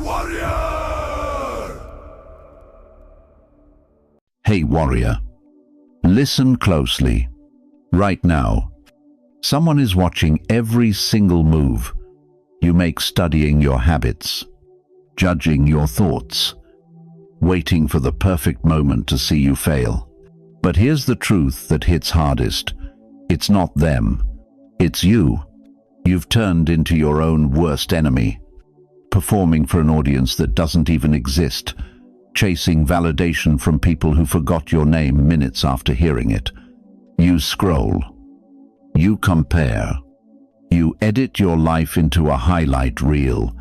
warrior! Hey warrior, listen closely. Right now, someone is watching every single move you make, studying your habits, judging your thoughts, waiting for the perfect moment to see you fail. But here's the truth that hits hardest. It's not them, it's you. You've turned into your own worst enemy, performing for an audience that doesn't even exist, chasing validation from people who forgot your name minutes after hearing it. You scroll, you compare, you edit your life into a highlight reel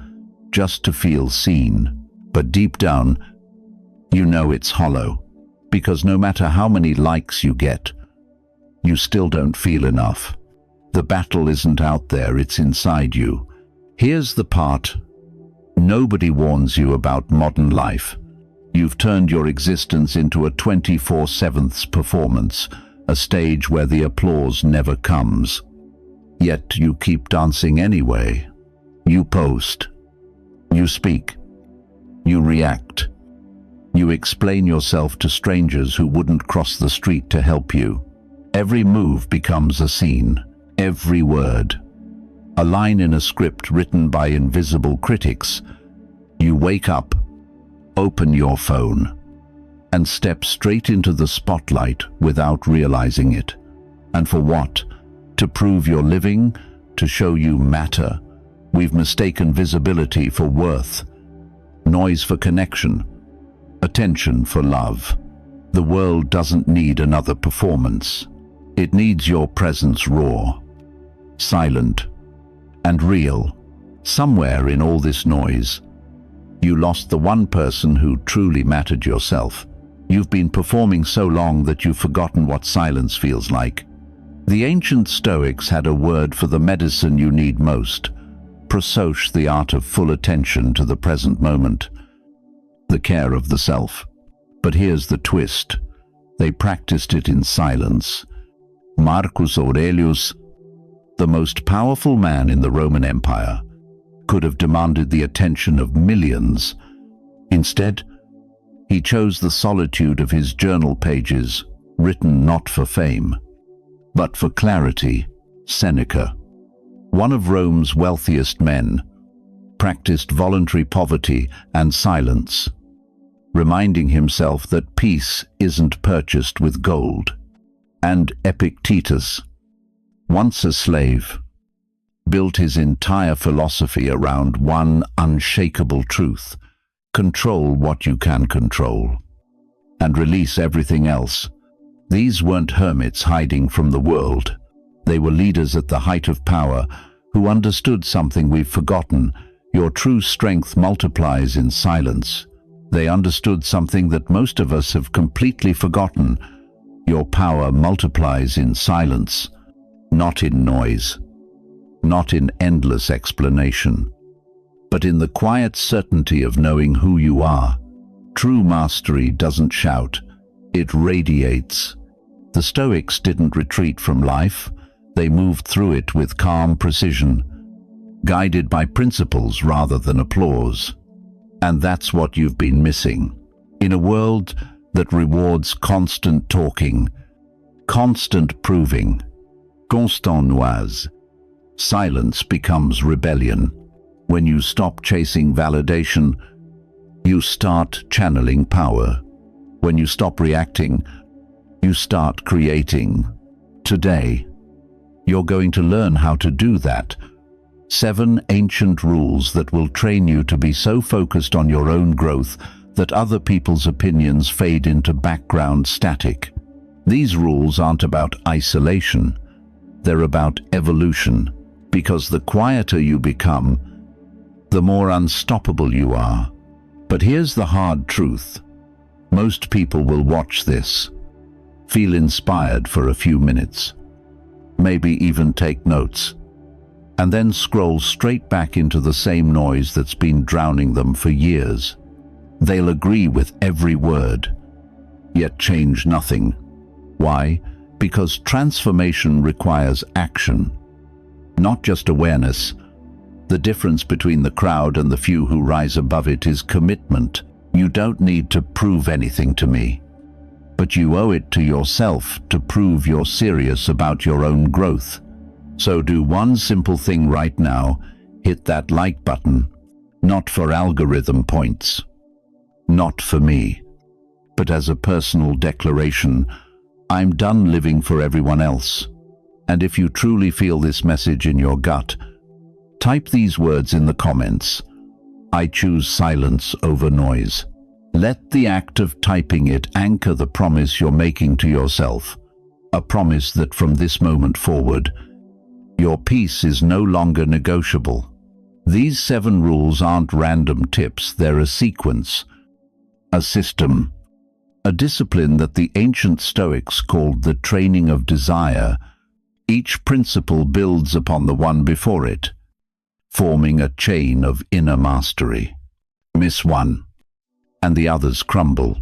just to feel seen. But deep down, you know it's hollow, because no matter how many likes you get, you still don't feel enough. The battle isn't out there, it's inside you. Here's the part nobody warns you about: modern life. You've turned your existence into a 24/7 performance, a stage where the applause never comes. Yet you keep dancing anyway. You post, you speak, you react, you explain yourself to strangers who wouldn't cross the street to help you. Every move becomes a scene, every word a line in a script written by invisible critics. You wake up, open your phone, and step straight into the spotlight without realizing it. And for what? To prove you're living, to show you matter. We've mistaken visibility for worth, noise for connection, attention for love. The world doesn't need another performance. It needs your presence, raw, silent, and real. Somewhere in all this noise, you lost the one person who truly mattered: yourself. You've been performing so long that you've forgotten what silence feels like. The ancient Stoics had a word for the medicine you need most: prosouche, the art of full attention to the present moment, the care of the self. But here's the twist: they practiced it in silence. Marcus Aurelius, the most powerful man in the Roman Empire, could have demanded the attention of millions. Instead, he chose the solitude of his journal pages, written not for fame, but for clarity. Seneca, one of Rome's wealthiest men, practiced voluntary poverty and silence, reminding himself that peace isn't purchased with gold. And Epictetus, once a slave, built his entire philosophy around one unshakable truth: control what you can control, and release everything else. These weren't hermits hiding from the world. They were leaders at the height of power who understood something we've forgotten: your true strength multiplies in silence. They understood something that most of us have completely forgotten: your power multiplies in silence, not in noise, not in endless explanation, but in the quiet certainty of knowing who you are. True mastery doesn't shout, it radiates. The Stoics didn't retreat from life, they moved through it with calm precision, guided by principles rather than applause. And that's what you've been missing. In a world that rewards constant talking, constant proving, constant noise, silence becomes rebellion. When you stop chasing validation, you start channeling power. When you stop reacting, you start creating. Today, you're going to learn how to do that. 7 ancient rules that will train you to be so focused on your own growth that other people's opinions fade into background static. These rules aren't about isolation, they're about evolution, because the quieter you become, the more unstoppable you are. But here's the hard truth: most people will watch this, feel inspired for a few minutes, maybe even take notes, and then scroll straight back into the same noise that's been drowning them for years. They'll agree with every word, yet change nothing. Why? Because transformation requires action, not just awareness. The difference between the crowd and the few who rise above it is commitment. You don't need to prove anything to me, but you owe it to yourself to prove you're serious about your own growth. So do one simple thing right now. Hit that like button, not for algorithm points, not for me, but as a personal declaration. I'm done living for everyone else. And if you truly feel this message in your gut, type these words in the comments. I choose silence over noise. Let the act of typing it anchor the promise you're making to yourself. A promise that from this moment forward, your peace is no longer negotiable. These 7 rules aren't random tips, they're a sequence, a system, a discipline that the ancient Stoics called the training of desire. Each principle builds upon the one before it, forming a chain of inner mastery. Miss one, and the others crumble.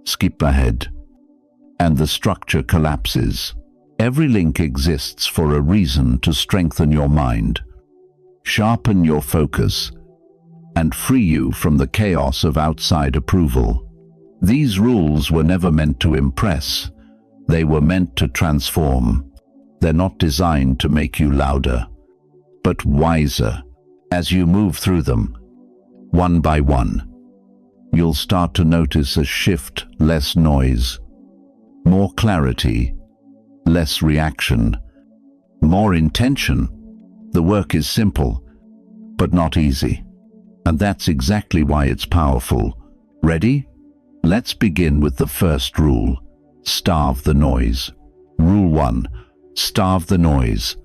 Skip ahead, and the structure collapses. Every link exists for a reason: to strengthen your mind, sharpen your focus, and free you from the chaos of outside approval. These rules were never meant to impress. They were meant to transform. They're not designed to make you louder, but wiser. As you move through them, one by one, you'll start to notice a shift: less noise, more clarity, less reaction, more intention. The work is simple, but not easy. And that's exactly why it's powerful. Ready? Let's begin with the first rule: starve the noise. Rule 1. Starve the noise.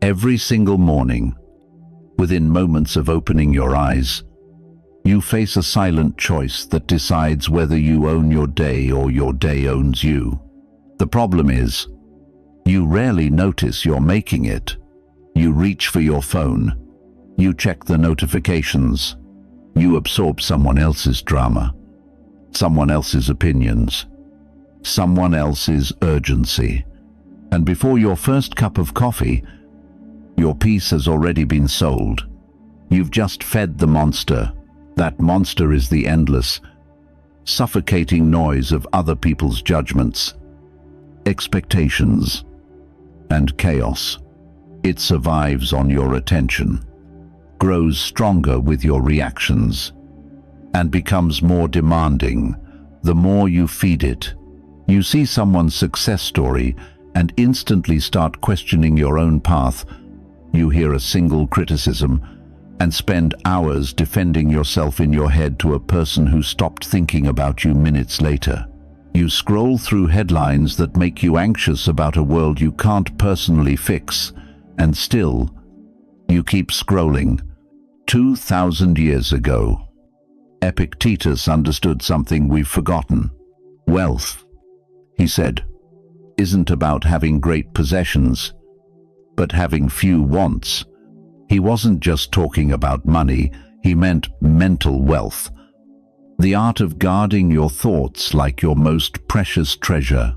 Every single morning, within moments of opening your eyes, you face a silent choice that decides whether you own your day or your day owns you. The problem is, you rarely notice you're making it. You reach for your phone. You check the notifications. You absorb someone else's drama, someone else's opinions, someone else's urgency. And before your first cup of coffee, your peace has already been sold. You've just fed the monster. That monster is the endless, suffocating noise of other people's judgments, expectations, and chaos. It survives on your attention, grows stronger with your reactions, and becomes more demanding the more you feed it. You see someone's success story and instantly start questioning your own path. You hear a single criticism and spend hours defending yourself in your head to a person who stopped thinking about you minutes later. You scroll through headlines that make you anxious about a world you can't personally fix, and still, you keep scrolling. 2,000 years ago, Epictetus understood something we've forgotten. Wealth, he said, isn't about having great possessions, but having few wants. He wasn't just talking about money, he meant mental wealth. The art of guarding your thoughts like your most precious treasure.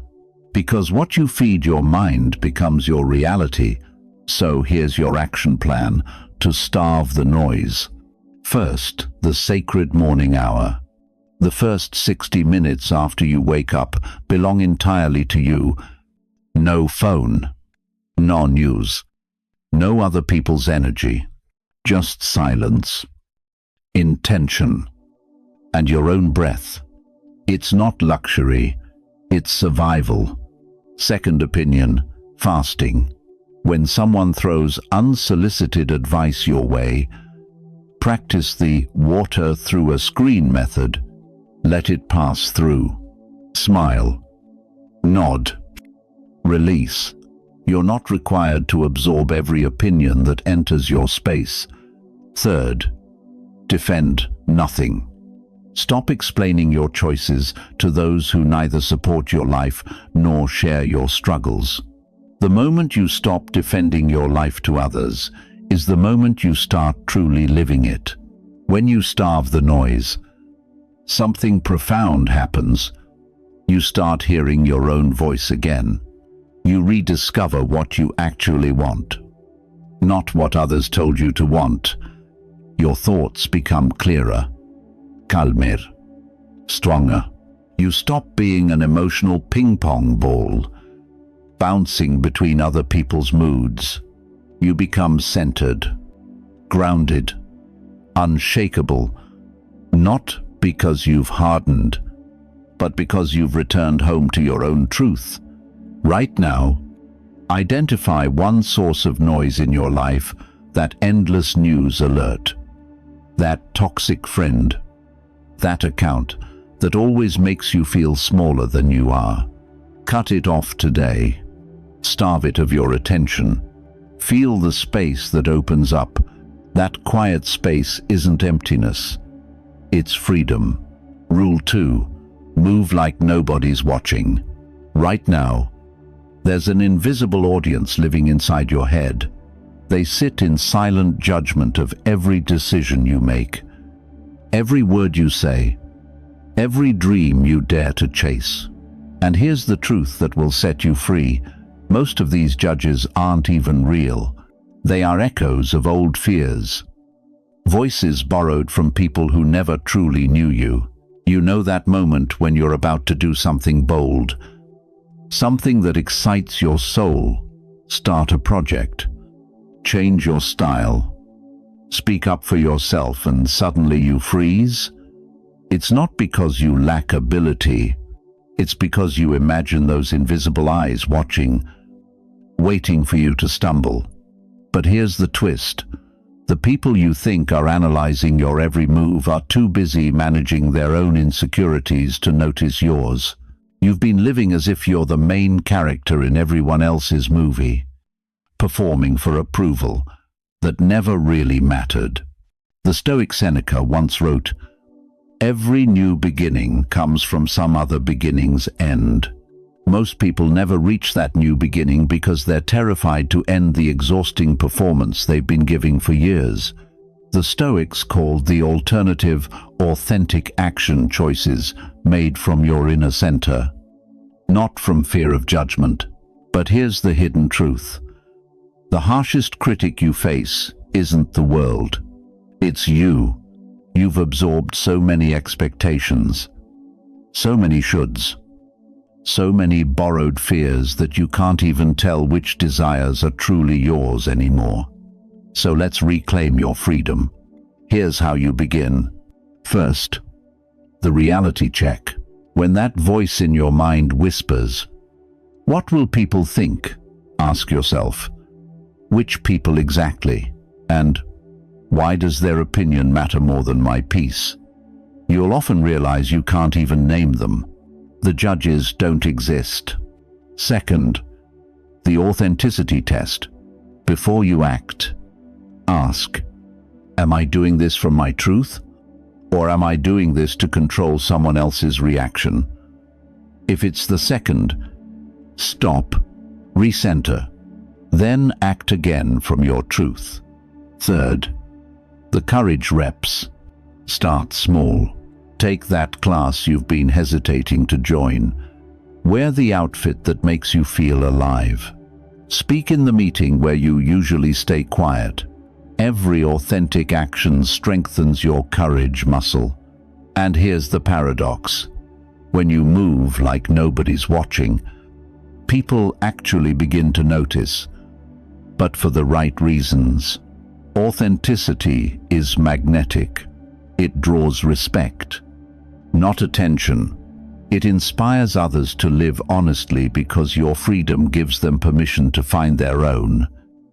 Because what you feed your mind becomes your reality. So here's your action plan to starve the noise. First, the sacred morning hour. The first 60 minutes after you wake up belong entirely to you. No phone, no news, no other people's energy, just silence, intention, and your own breath. It's not luxury, it's survival. Second opinion, fasting. When someone throws unsolicited advice your way, practice the water through a screen method. Let it pass through. Smile. Nod. Release. You're not required to absorb every opinion that enters your space. Third, defend nothing. Stop explaining your choices to those who neither support your life nor share your struggles. The moment you stop defending your life to others is the moment you start truly living it. When you starve the noise, something profound happens. You start hearing your own voice again. You rediscover what you actually want, not what others told you to want, Your thoughts become clearer, calmer, stronger. You stop being an emotional ping-pong ball, bouncing between other people's moods. You become centered, grounded, unshakable, not because you've hardened, but because you've returned home to your own truth. Right now, identify one source of noise in your life, that endless news alert, that toxic friend, that account that always makes you feel smaller than you are. Cut it off today. Starve it of your attention. Feel the space that opens up. That quiet space isn't emptiness. It's freedom. Rule 2. Move like nobody's watching. Right now, there's an invisible audience living inside your head. They sit in silent judgment of every decision you make, every word you say, every dream you dare to chase. And here's the truth that will set you free. Most of these judges aren't even real. They are echoes of old fears. Voices borrowed from people who never truly knew you. You know that moment when you're about to do something bold, something that excites your soul. Start a project. Change your style. Speak up for yourself, and suddenly you freeze. It's not because you lack ability. It's because you imagine those invisible eyes watching, waiting for you to stumble. But here's the twist. The people you think are analyzing your every move are too busy managing their own insecurities to notice yours. You've been living as if you're the main character in everyone else's movie, performing for approval that never really mattered. The Stoic Seneca once wrote, "Every new beginning comes from some other beginning's end." Most people never reach that new beginning because they're terrified to end the exhausting performance they've been giving for years. The Stoics called the alternative authentic action choices made from your inner center, not from fear of judgment. But here's the hidden truth. The harshest critic you face isn't the world. It's you. You've absorbed so many expectations, so many shoulds, so many borrowed fears that you can't even tell which desires are truly yours anymore. So let's reclaim your freedom. Here's how you begin. First, the reality check. When that voice in your mind whispers, "What will people think?" ask yourself, which people exactly? And why does their opinion matter more than my peace? You'll often realize you can't even name them. The judges don't exist. Second, the authenticity test. Before you act, ask, am I doing this from my truth? Or am I doing this to control someone else's reaction? If it's the second, stop, recenter, then act again from your truth. Third, the courage reps. Start small. Take that class you've been hesitating to join. Wear the outfit that makes you feel alive. Speak in the meeting where you usually stay quiet. Every authentic action strengthens your courage muscle. And here's the paradox. When you move like nobody's watching, people actually begin to notice, but for the right reasons. Authenticity is magnetic. It draws respect, not attention. It inspires others to live honestly because your freedom gives them permission to find their own.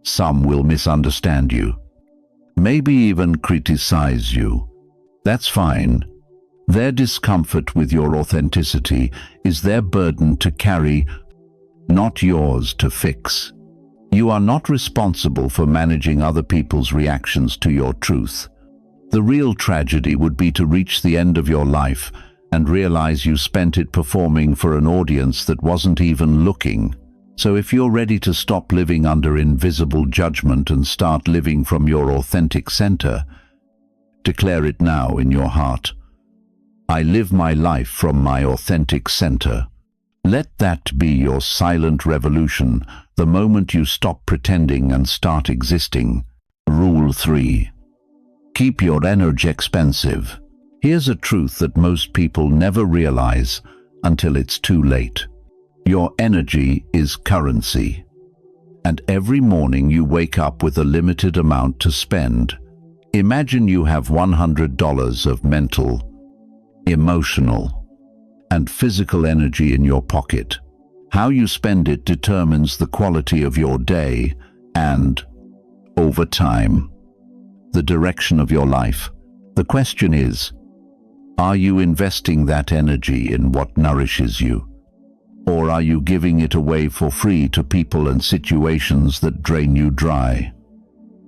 Some will misunderstand you, maybe even criticize you. That's fine. Their discomfort with your authenticity is their burden to carry, not yours to fix. You are not responsible for managing other people's reactions to your truth. The real tragedy would be to reach the end of your life and realize you spent it performing for an audience that wasn't even looking. So if you're ready to stop living under invisible judgment and start living from your authentic center, declare it now in your heart. I live my life from my authentic center. Let that be your silent revolution, the moment you stop pretending and start existing. Rule 3. Keep your energy expensive. Here's a truth that most people never realize until it's too late. Your energy is currency. And every morning you wake up with a limited amount to spend. Imagine you have $100 of mental, emotional, and physical energy in your pocket. How you spend it determines the quality of your day and, over time, the direction of your life. The question is, are you investing that energy in what nourishes you? Or are you giving it away for free to people and situations that drain you dry?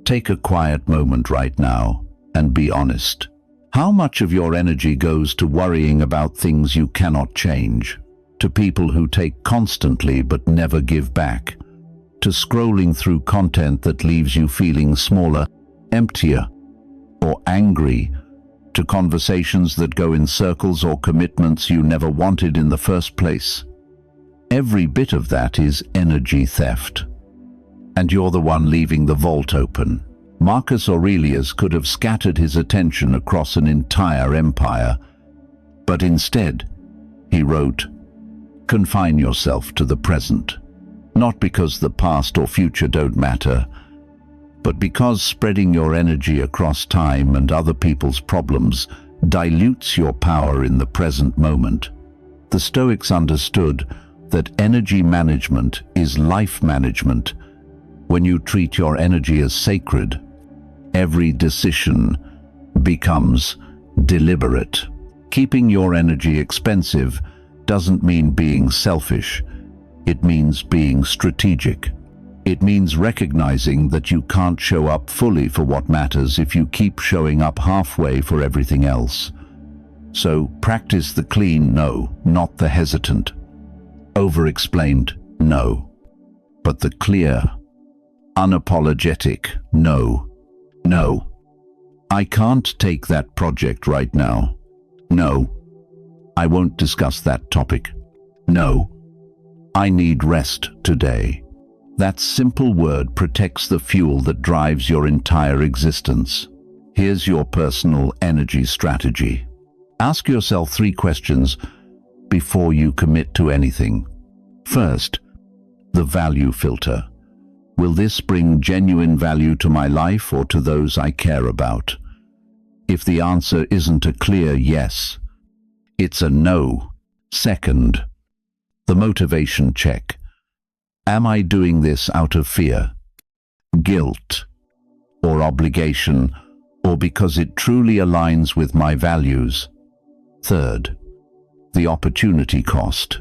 Take a quiet moment right now and be honest. How much of your energy goes to worrying about things you cannot change? To people who take constantly but never give back? To scrolling through content that leaves you feeling smaller, emptier, or angry? To conversations that go in circles or commitments you never wanted in the first place? Every bit of that is energy theft. And you're the one leaving the vault open. Marcus Aurelius could have scattered his attention across an entire empire, but instead, he wrote, "Confine yourself to the present, not because the past or future don't matter, but because spreading your energy across time and other people's problems dilutes your power in the present moment." The Stoics understood that energy management is life management. When you treat your energy as sacred, every decision becomes deliberate. Keeping your energy expensive doesn't mean being selfish. It means being strategic. It means recognizing that you can't show up fully for what matters if you keep showing up halfway for everything else. So practice the clean no, not the hesitant, over-explained no, but the clear, unapologetic no. No, I can't take that project right now. No, I won't discuss that topic. No, I need rest today. That simple word protects the fuel that drives your entire existence. Here's your personal energy strategy. Ask yourself 3 questions before you commit to anything. First, the value filter. Will this bring genuine value to my life or to those I care about? If the answer isn't a clear yes, it's a no. Second, the motivation check. Am I doing this out of fear, guilt, or obligation, or because it truly aligns with my values? Third, the opportunity cost.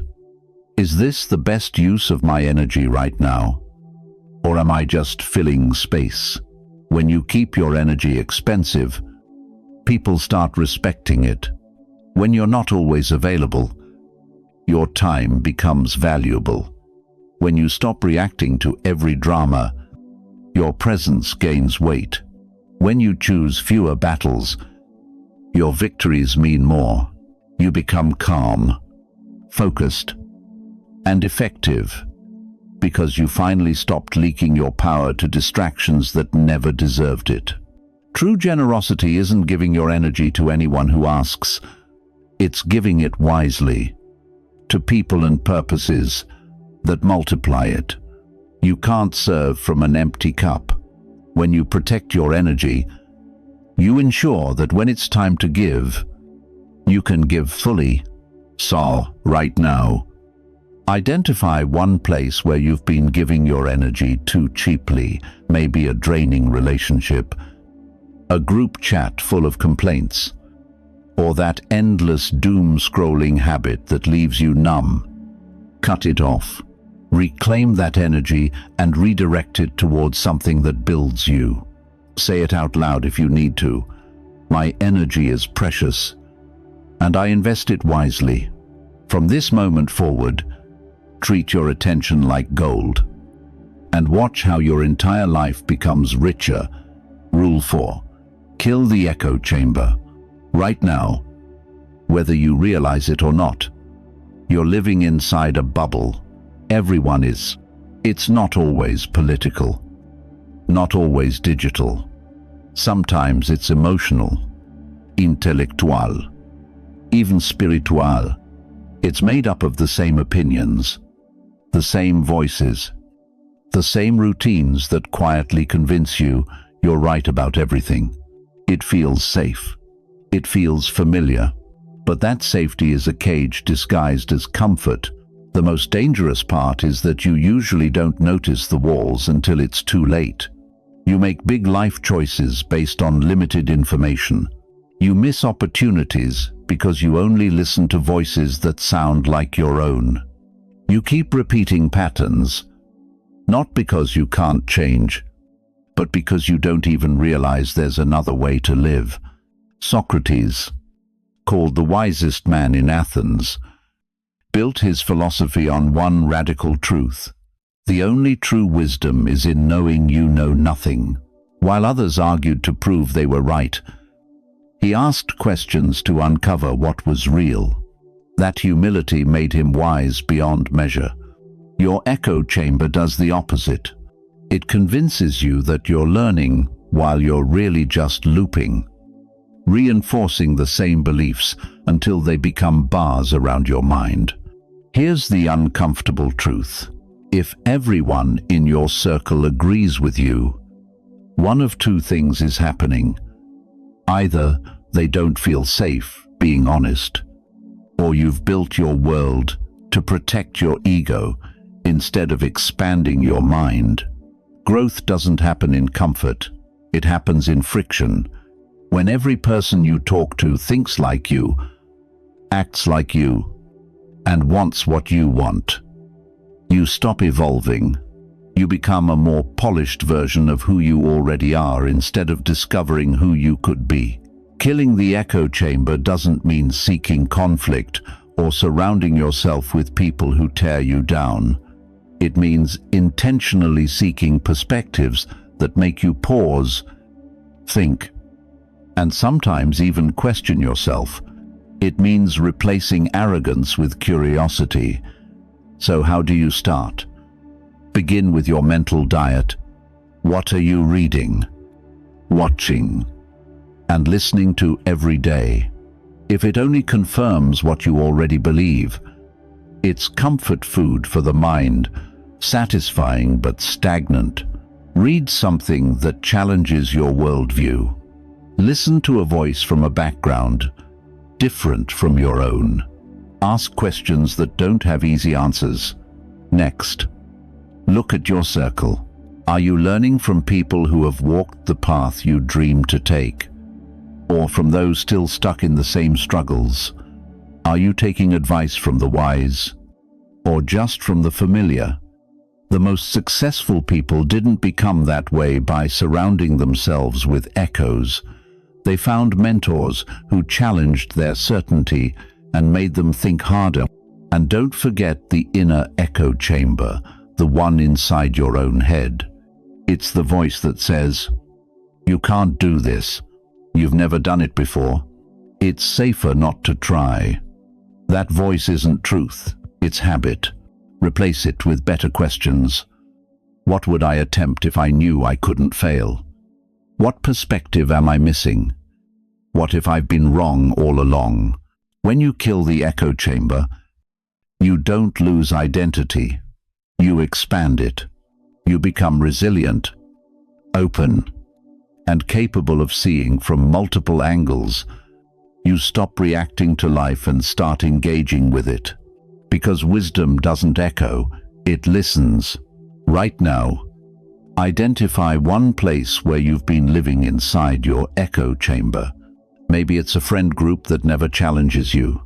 Is this the best use of my energy right now? Or am I just filling space? When you keep your energy expensive, people start respecting it. When you're not always available, your time becomes valuable. When you stop reacting to every drama, your presence gains weight. When you choose fewer battles, your victories mean more. You become calm, focused, and effective, because you finally stopped leaking your power to distractions that never deserved it. True generosity isn't giving your energy to anyone who asks. It's giving it wisely, to people and purposes that multiply it. You can't serve from an empty cup. When you protect your energy, you ensure that when it's time to give, you can give fully. So, right now, identify one place where you've been giving your energy too cheaply, maybe a draining relationship, a group chat full of complaints, or that endless doom-scrolling habit that leaves you numb. Cut it off. Reclaim that energy and redirect it towards something that builds you. Say it out loud if you need to. My energy is precious, and I invest it wisely. From this moment forward, treat your attention like gold, and watch how your entire life becomes richer. Rule 4. Kill the echo chamber. Right now, whether you realize it or not, you're living inside a bubble. Everyone is. It's not always political, not always digital, Sometimes it's emotional, intellectual, even spiritual. It's made up of the same opinions, the same voices, the same routines that quietly convince you you're right about everything. It feels safe. It feels familiar. But that safety is a cage disguised as comfort. The most dangerous part is that you usually don't notice the walls until it's too late. You make big life choices based on limited information. You miss opportunities because you only listen to voices that sound like your own. You keep repeating patterns, not because you can't change, but because you don't even realize there's another way to live. Socrates, called the wisest man in Athens, built his philosophy on one radical truth. The only true wisdom is in knowing you know nothing. While others argued to prove they were right, he asked questions to uncover what was real. That humility made him wise beyond measure. Your echo chamber does the opposite. It convinces you that you're learning while you're really just looping, reinforcing the same beliefs until they become bars around your mind. Here's the uncomfortable truth. If everyone in your circle agrees with you, one of two things is happening. Either they don't feel safe being honest, or you've built your world to protect your ego instead of expanding your mind. Growth doesn't happen in comfort. It happens in friction. When every person you talk to thinks like you, acts like you, and wants what you want, you stop evolving. You become a more polished version of who you already are instead of discovering who you could be. Killing the echo chamber doesn't mean seeking conflict or surrounding yourself with people who tear you down. It means intentionally seeking perspectives that make you pause, think, and sometimes even question yourself. It means replacing arrogance with curiosity. So how do you start? Begin with your mental diet. What are you reading, watching, and listening to every day? If it only confirms what you already believe, it's comfort food for the mind, satisfying but stagnant. Read something that challenges your worldview. Listen to a voice from a background different from your own. Ask questions that don't have easy answers. Next, look at your circle. Are you learning from people who have walked the path you dreamed to take? Or from those still stuck in the same struggles? Are you taking advice from the wise, or just from the familiar? The most successful people didn't become that way by surrounding themselves with echoes. They found mentors who challenged their certainty and made them think harder. And don't forget the inner echo chamber, the one inside your own head. It's the voice that says, "You can't do this. You've never done it before. It's safer not to try." That voice isn't truth, it's habit. Replace it with better questions. What would I attempt if I knew I couldn't fail? What perspective am I missing? What if I've been wrong all along? When you kill the echo chamber, you don't lose identity. You expand it. You become resilient, open, and capable of seeing from multiple angles. You stop reacting to life and start engaging with it. Because wisdom doesn't echo, it listens. Right now, identify one place where you've been living inside your echo chamber. Maybe it's a friend group that never challenges you.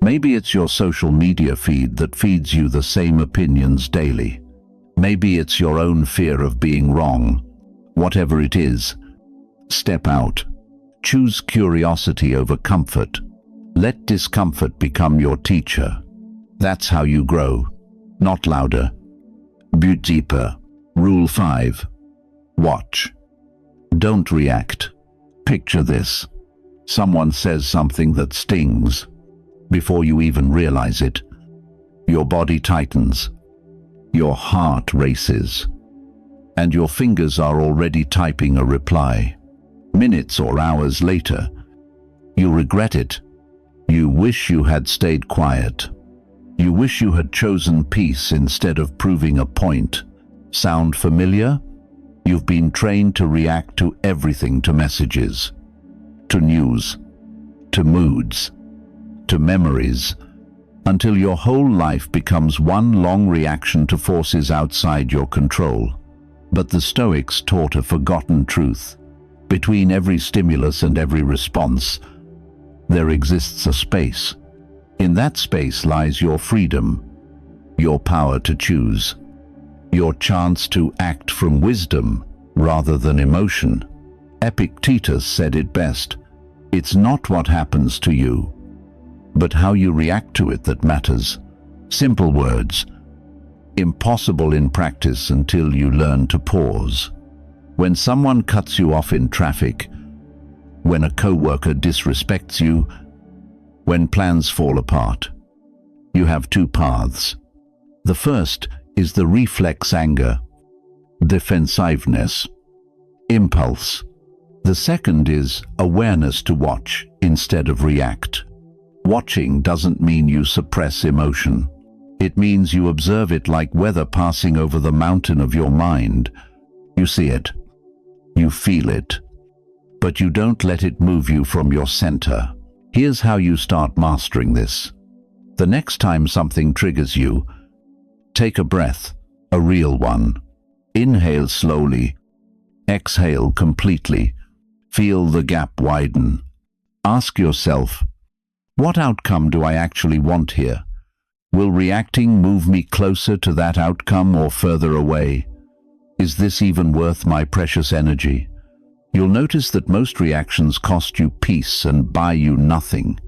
Maybe it's your social media feed that feeds you the same opinions daily. Maybe it's your own fear of being wrong. Whatever it is, step out. Choose curiosity over comfort. Let discomfort become your teacher. That's how you grow, not louder, but deeper. Rule 5. Watch. Don't react. Picture this. Someone says something that stings. Before you even realize it, your body tightens, your heart races, and your fingers are already typing a reply. Minutes or hours later, you regret it. You wish you had stayed quiet. You wish you had chosen peace instead of proving a point. Sound familiar? You've been trained to react to everything, to messages, to news, to moods, to memories, until your whole life becomes one long reaction to forces outside your control. But the Stoics taught a forgotten truth. Between every stimulus and every response, there exists a space. In that space lies your freedom, your power to choose, your chance to act from wisdom rather than emotion. Epictetus said it best: "It's not what happens to you, but how you react to it that matters." Simple words, impossible in practice until you learn to pause. When someone cuts you off in traffic, when a coworker disrespects you, when plans fall apart, you have two paths. The first is the reflex anger, defensiveness, impulse. The second is awareness, to watch instead of react. Watching doesn't mean you suppress emotion. It means you observe it like weather passing over the mountain of your mind. You see it, you feel it, but you don't let it move you from your center. Here's how you start mastering this. The next time something triggers you, take a breath, a real one. Inhale slowly, exhale completely. Feel the gap widen. Ask yourself, what outcome do I actually want here? Will reacting move me closer to that outcome or further away? Is this even worth my precious energy? You'll notice that most reactions cost you peace and buy you nothing.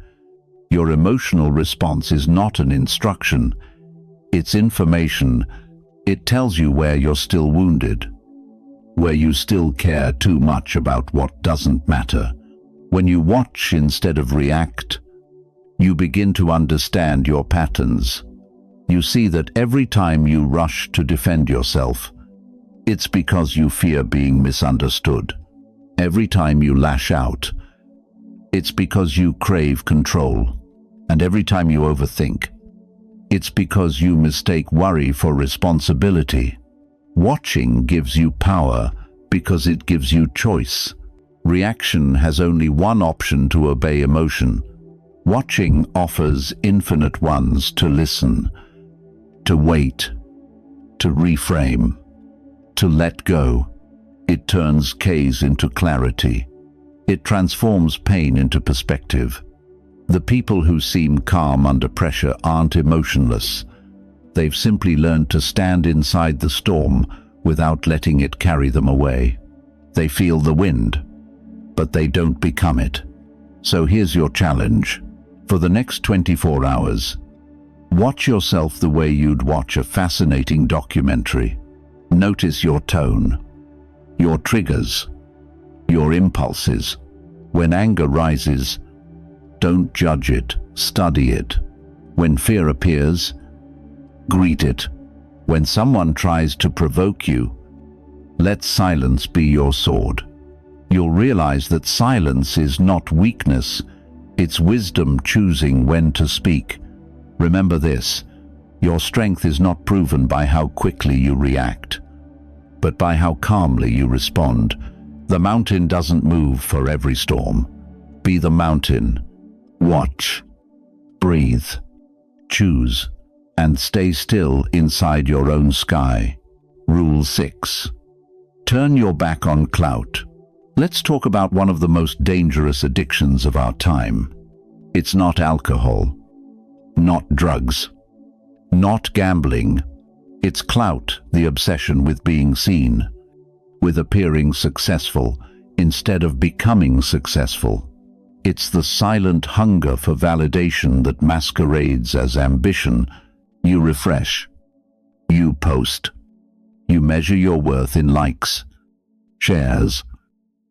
Your emotional response is not an instruction. It's information. It tells you where you're still wounded, where you still care too much about what doesn't matter. When you watch instead of react, you begin to understand your patterns. You see that every time you rush to defend yourself, it's because you fear being misunderstood. Every time you lash out, it's because you crave control. And every time you overthink, it's because you mistake worry for responsibility. Watching gives you power because it gives you choice. Reaction has only one option: to obey emotion. Watching offers infinite ones: to listen, to wait, to reframe, to let go. It turns chaos into clarity. It transforms pain into perspective. The people who seem calm under pressure aren't emotionless. They've simply learned to stand inside the storm without letting it carry them away. They feel the wind, but they don't become it. So here's your challenge. For the next 24 hours, watch yourself the way you'd watch a fascinating documentary. Notice your tone, your triggers, your impulses. When anger rises, don't judge it, study it. When fear appears, greet it. When someone tries to provoke you, let silence be your sword. You'll realize that silence is not weakness, it's wisdom choosing when to speak. Remember this: your strength is not proven by how quickly you react, but by how calmly you respond. The mountain doesn't move for every storm. Be the mountain. Watch, breathe, choose, and stay still inside your own sky. Rule 6. Turn your back on clout. Let's talk about one of the most dangerous addictions of our time. It's not alcohol, not drugs, not gambling. It's clout, the obsession with being seen, with appearing successful instead of becoming successful. It's the silent hunger for validation that masquerades as ambition. You refresh, you post, you measure your worth in likes, shares,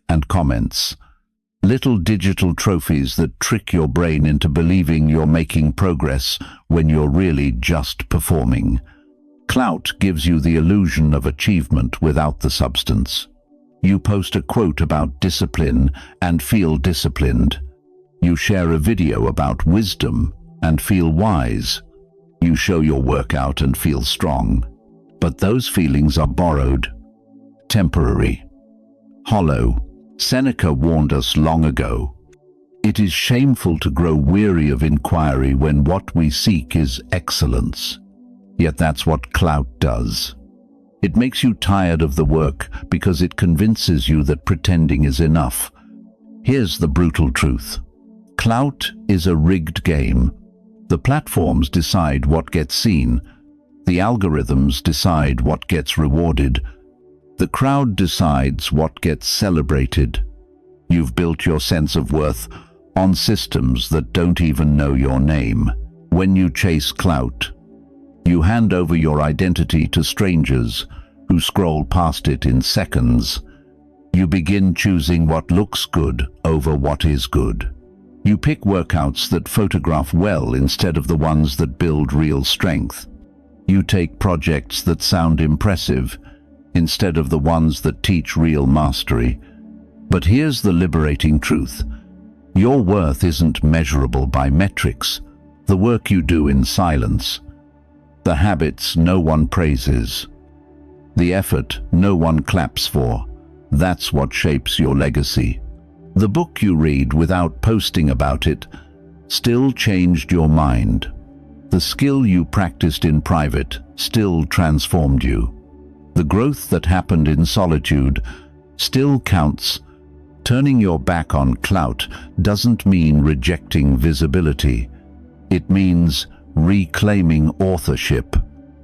and comments. Little digital trophies that trick your brain into believing you're making progress when you're really just performing. Clout gives you the illusion of achievement without the substance. You post a quote about discipline and feel disciplined. You share a video about wisdom and feel wise. You show your workout and feel strong. But those feelings are borrowed, temporary, hollow. Seneca warned us long ago. It is shameful to grow weary of inquiry when what we seek is excellence. Yet that's what clout does. It makes you tired of the work because it convinces you that pretending is enough. Here's the brutal truth. Clout is a rigged game. The platforms decide what gets seen. The algorithms decide what gets rewarded. The crowd decides what gets celebrated. You've built your sense of worth on systems that don't even know your name. When you chase clout, you hand over your identity to strangers who scroll past it in seconds. You begin choosing what looks good over what is good. You pick workouts that photograph well instead of the ones that build real strength. You take projects that sound impressive instead of the ones that teach real mastery. But here's the liberating truth. Your worth isn't measurable by metrics. The work you do in silence, the habits no one praises, the effort no one claps for, that's what shapes your legacy. The book you read without posting about it still changed your mind. The skill you practiced in private still transformed you. The growth that happened in solitude still counts. Turning your back on clout doesn't mean rejecting visibility. It means reclaiming authorship.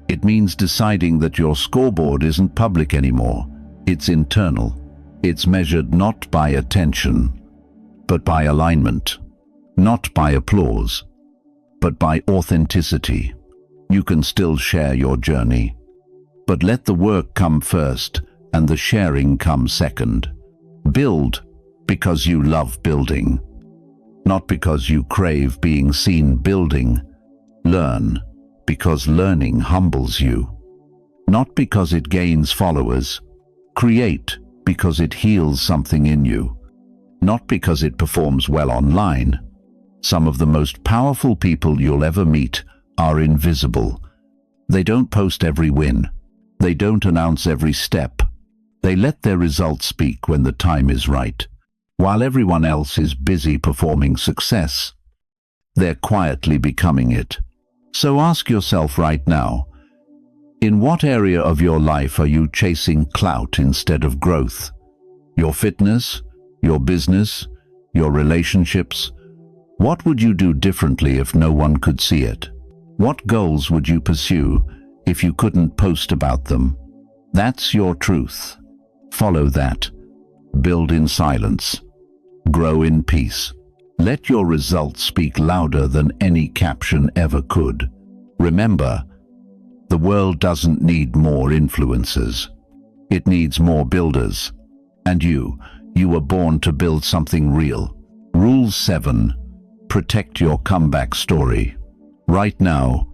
It means deciding that your scoreboard isn't public anymore. It's internal. It's measured not by attention, but by alignment. Not by applause, but by authenticity. You can still share your journey, but let the work come first and the sharing come second. Build because you love building, not because you crave being seen building. Learn because learning humbles you, not because it gains followers. Create because it heals something in you, not because it performs well online. Some of the most powerful people you'll ever meet are invisible. They don't post every win. They don't announce every step. They let their results speak when the time is right. While everyone else is busy performing success, they're quietly becoming it. So ask yourself right now, in what area of your life are you chasing clout instead of growth? Your fitness, your business, your relationships? What would you do differently if no one could see it? What goals would you pursue if you couldn't post about them? That's your truth. Follow that. Build in silence. Grow in peace. Let your results speak louder than any caption ever could. Remember, the world doesn't need more influencers. It needs more builders. And you were born to build something real. Rule 7. Protect your comeback story. Right now,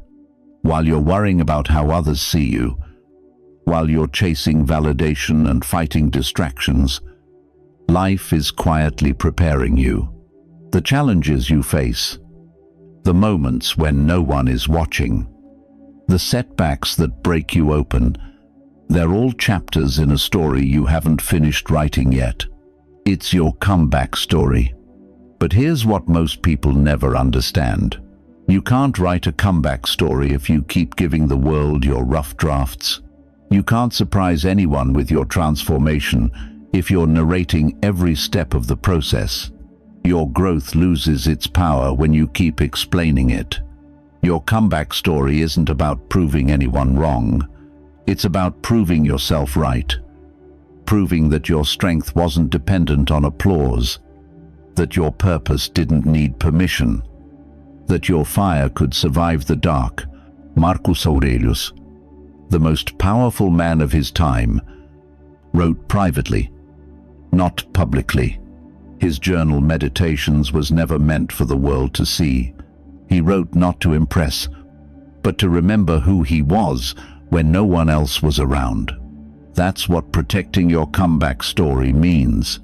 while you're worrying about how others see you, while you're chasing validation and fighting distractions, life is quietly preparing you. The challenges you face, the moments when no one is watching, the setbacks that break you open, they're all chapters in a story you haven't finished writing yet. It's your comeback story. But here's what most people never understand. You can't write a comeback story if you keep giving the world your rough drafts. You can't surprise anyone with your transformation if you're narrating every step of the process. Your growth loses its power when you keep explaining it. Your comeback story isn't about proving anyone wrong. It's about proving yourself right. Proving that your strength wasn't dependent on applause, that your purpose didn't need permission, that your fire could survive the dark. Marcus Aurelius, the most powerful man of his time, wrote privately, not publicly. His journal Meditations was never meant for the world to see. He wrote not to impress, but to remember who he was when no one else was around. That's what protecting your comeback story means.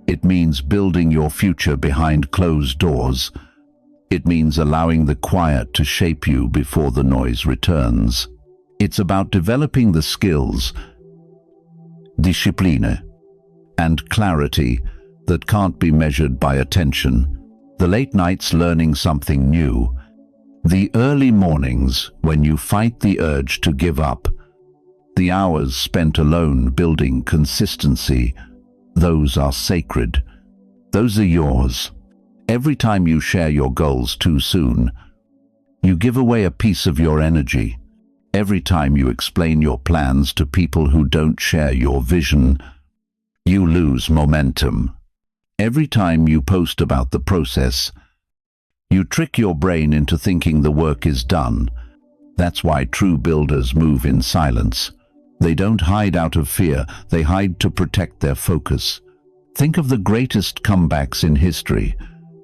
It means building your future behind closed doors. It means allowing the quiet to shape you before the noise returns. It's about developing the skills, discipline, and clarity that can't be measured by attention. The late nights learning something new. The early mornings when you fight the urge to give up. The hours spent alone building consistency. Those are sacred. Those are yours. Every time you share your goals too soon, you give away a piece of your energy. Every time you explain your plans to people who don't share your vision, you lose momentum. Every time you post about the process, you trick your brain into thinking the work is done. That's why true builders move in silence. They don't hide out of fear, they hide to protect their focus. Think of the greatest comebacks in history.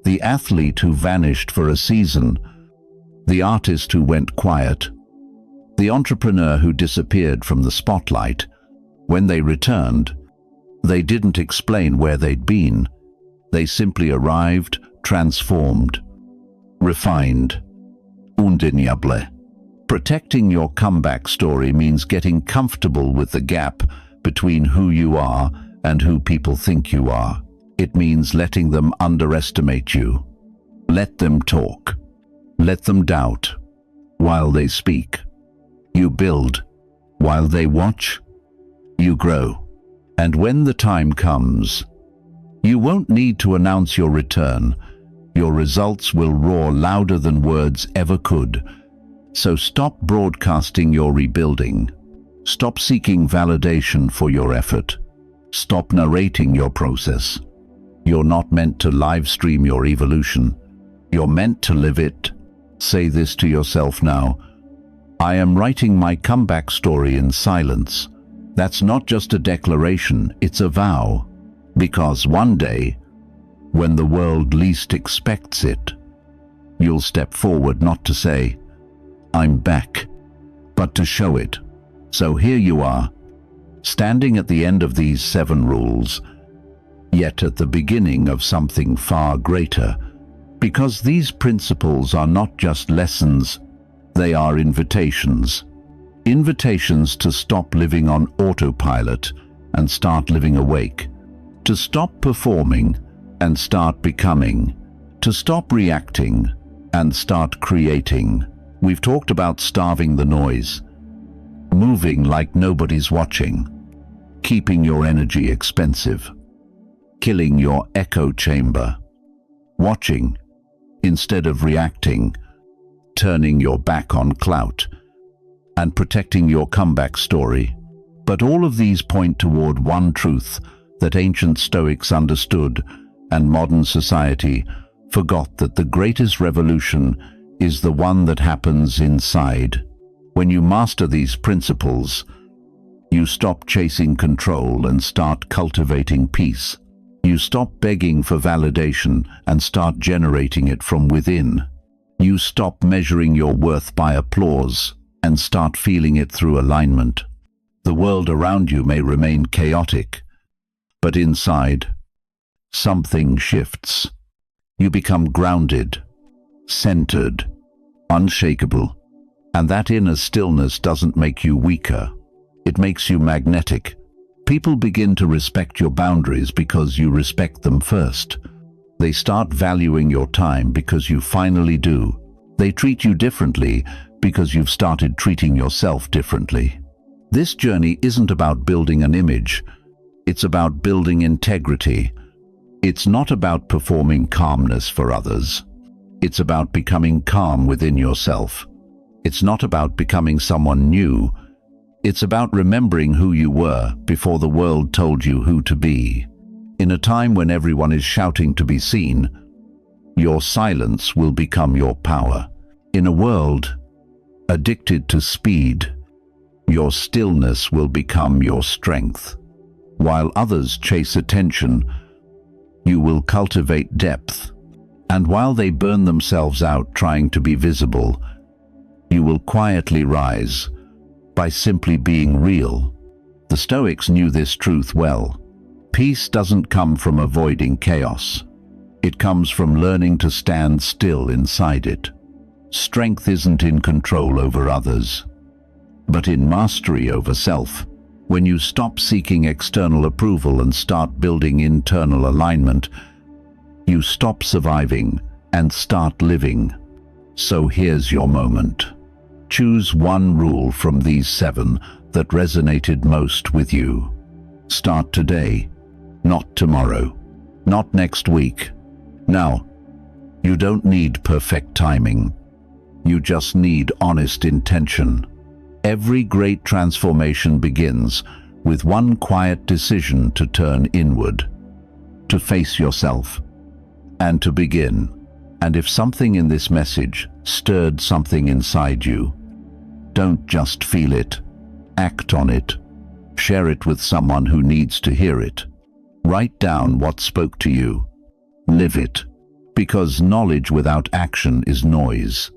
The athlete who vanished for a season, the artist who went quiet, the entrepreneur who disappeared from the spotlight. When they returned, they didn't explain where they'd been. They simply arrived, transformed, refined, undeniable. Protecting your comeback story means getting comfortable with the gap between who you are and who people think you are. It means letting them underestimate you. Let them talk. Let them doubt while they speak. You build. While they watch, you grow. And when the time comes, you won't need to announce your return. Your results will roar louder than words ever could. So stop broadcasting your rebuilding. Stop seeking validation for your effort. Stop narrating your process. You're not meant to live stream your evolution. You're meant to live it. Say this to yourself now. I am writing my comeback story in silence. That's not just a declaration, it's a vow. Because one day, when the world least expects it, you'll step forward not to say, I'm back, but to show it. So here you are, standing at the end of these 7 rules, yet at the beginning of something far greater, because these principles are not just lessons, they are invitations. Invitations to stop living on autopilot and start living awake, to stop performing and start becoming, to stop reacting and start creating. We've talked about starving the noise, moving like nobody's watching, keeping your energy expensive, killing your echo chamber, watching instead of reacting, turning your back on clout, and protecting your comeback story. But all of these point toward one truth that ancient Stoics understood and modern society forgot, that the greatest revolution is the one that happens inside. When you master these principles, you stop chasing control and start cultivating peace. You stop begging for validation and start generating it from within. You stop measuring your worth by applause and start feeling it through alignment. The world around you may remain chaotic, but inside, something shifts. You become grounded, centered, unshakable. And that inner stillness doesn't make you weaker. It makes you magnetic. People begin to respect your boundaries because you respect them first. They start valuing your time because you finally do. They treat you differently because you've started treating yourself differently. This journey isn't about building an image. It's about building integrity. It's not about performing calmness for others. It's about becoming calm within yourself. It's not about becoming someone new. It's about remembering who you were before the world told you who to be. In a time when everyone is shouting to be seen, your silence will become your power. In a world addicted to speed, your stillness will become your strength. While others chase attention, you will cultivate depth. And while they burn themselves out trying to be visible, you will quietly rise by simply being real. The Stoics knew this truth well. Peace doesn't come from avoiding chaos. It comes from learning to stand still inside it. Strength isn't in control over others, but in mastery over self. When you stop seeking external approval and start building internal alignment, you stop surviving and start living. So here's your moment. Choose one rule from these 7 that resonated most with you. Start today, not tomorrow, not next week. Now, you don't need perfect timing. You just need honest intention. Every great transformation begins with one quiet decision to turn inward, to face yourself, and to begin. And if something in this message stirred something inside you, don't just feel it, act on it. Share it with someone who needs to hear it. Write down what spoke to you. Live it, because knowledge without action is noise.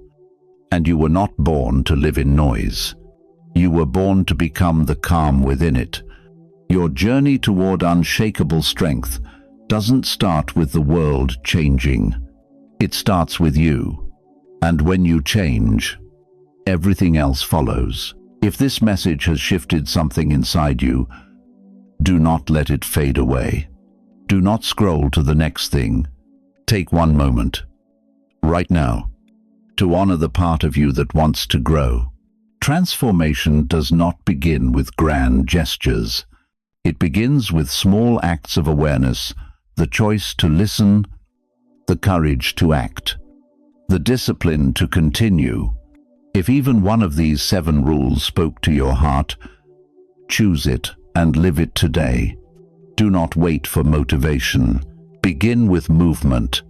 And you were not born to live in noise. You were born to become the calm within it. Your journey toward unshakable strength doesn't start with the world changing. It starts with you. And when you change, everything else follows. If this message has shifted something inside you, do not let it fade away. Do not scroll to the next thing. Take one moment, right now, to honor the part of you that wants to grow. Transformation does not begin with grand gestures. It begins with small acts of awareness, the choice to listen, the courage to act, the discipline to continue. If even one of these 7 rules spoke to your heart, choose it and live it today. Do not wait for motivation. Begin with movement,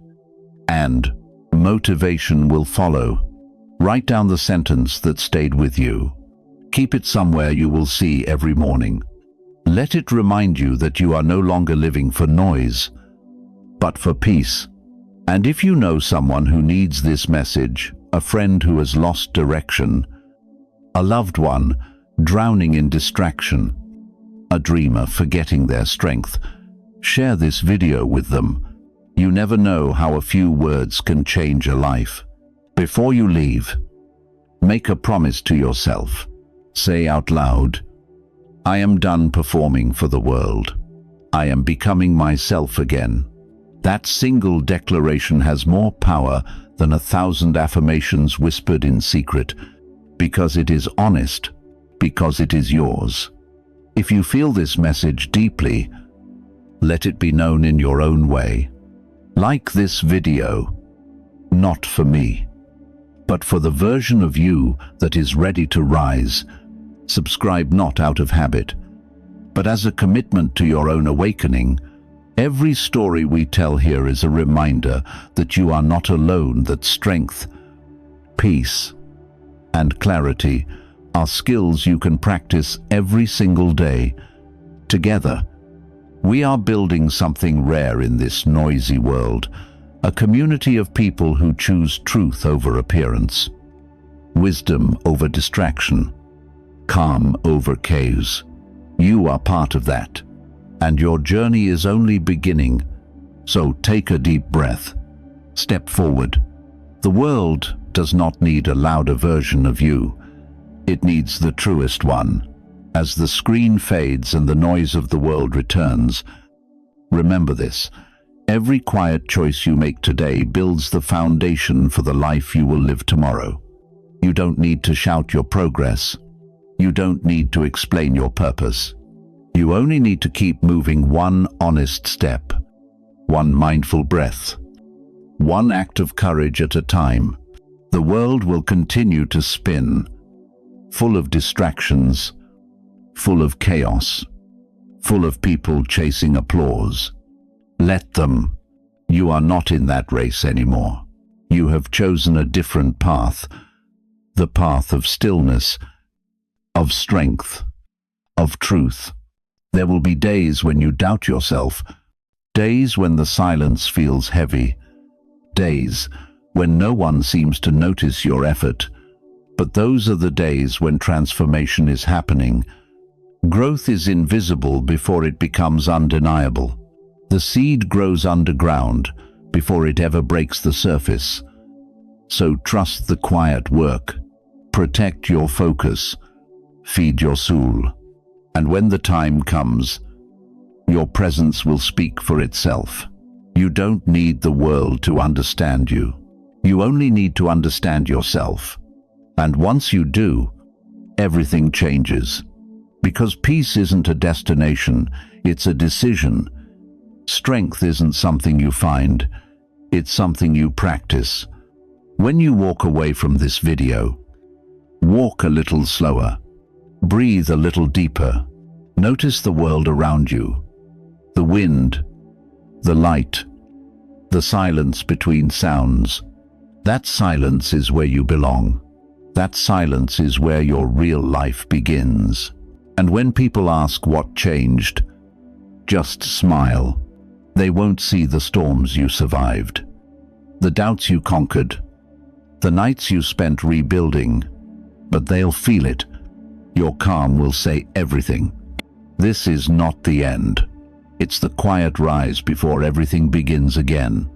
and motivation will follow. Write down the sentence that stayed with you. Keep it somewhere you will see every morning. Let it remind you that you are no longer living for noise, but for peace. And if you know someone who needs this message, a friend who has lost direction, a loved one drowning in distraction, a dreamer forgetting their strength, share this video with them. You never know how a few words can change a life. Before you leave, make a promise to yourself. Say out loud, I am done performing for the world. I am becoming myself again. That single declaration has more power than 1,000 affirmations whispered in secret, because it is honest, because it is yours. If you feel this message deeply, let it be known in your own way. Like this video, not for me, but for the version of you that is ready to rise. Subscribe not out of habit, but as a commitment to your own awakening. Every story we tell here is a reminder that you are not alone, that strength, peace, and clarity are skills you can practice every single day. Together, we are building something rare in this noisy world, a community of people who choose truth over appearance, wisdom over distraction, calm over chaos. You are part of that, and your journey is only beginning. So take a deep breath. Step forward. The world does not need a louder version of you. It needs the truest one. As the screen fades and the noise of the world returns, remember this. Every quiet choice you make today builds the foundation for the life you will live tomorrow. You don't need to shout your progress. You don't need to explain your purpose. You only need to keep moving one honest step, one mindful breath, one act of courage at a time. The world will continue to spin, full of distractions, full of chaos, full of people chasing applause. Let them. You are not in that race anymore. You have chosen a different path, the path of stillness, of strength, of truth. There will be days when you doubt yourself, days when the silence feels heavy, days when no one seems to notice your effort. But those are the days when transformation is happening, Growth is invisible before it becomes undeniable. The seed grows underground before it ever breaks the surface. So trust the quiet work. Protect your focus. Feed your soul. And when the time comes, your presence will speak for itself. You don't need the world to understand you. You only need to understand yourself. And once you do, everything changes. Because peace isn't a destination, it's a decision. Strength isn't something you find, it's something you practice. When you walk away from this video, walk a little slower. Breathe a little deeper. Notice the world around you. The wind, the light, the silence between sounds. That silence is where you belong. That silence is where your real life begins. And when people ask what changed, just smile. They won't see the storms you survived, the doubts you conquered, the nights you spent rebuilding, but they'll feel it. Your calm will say everything. This is not the end. It's the quiet rise before everything begins again.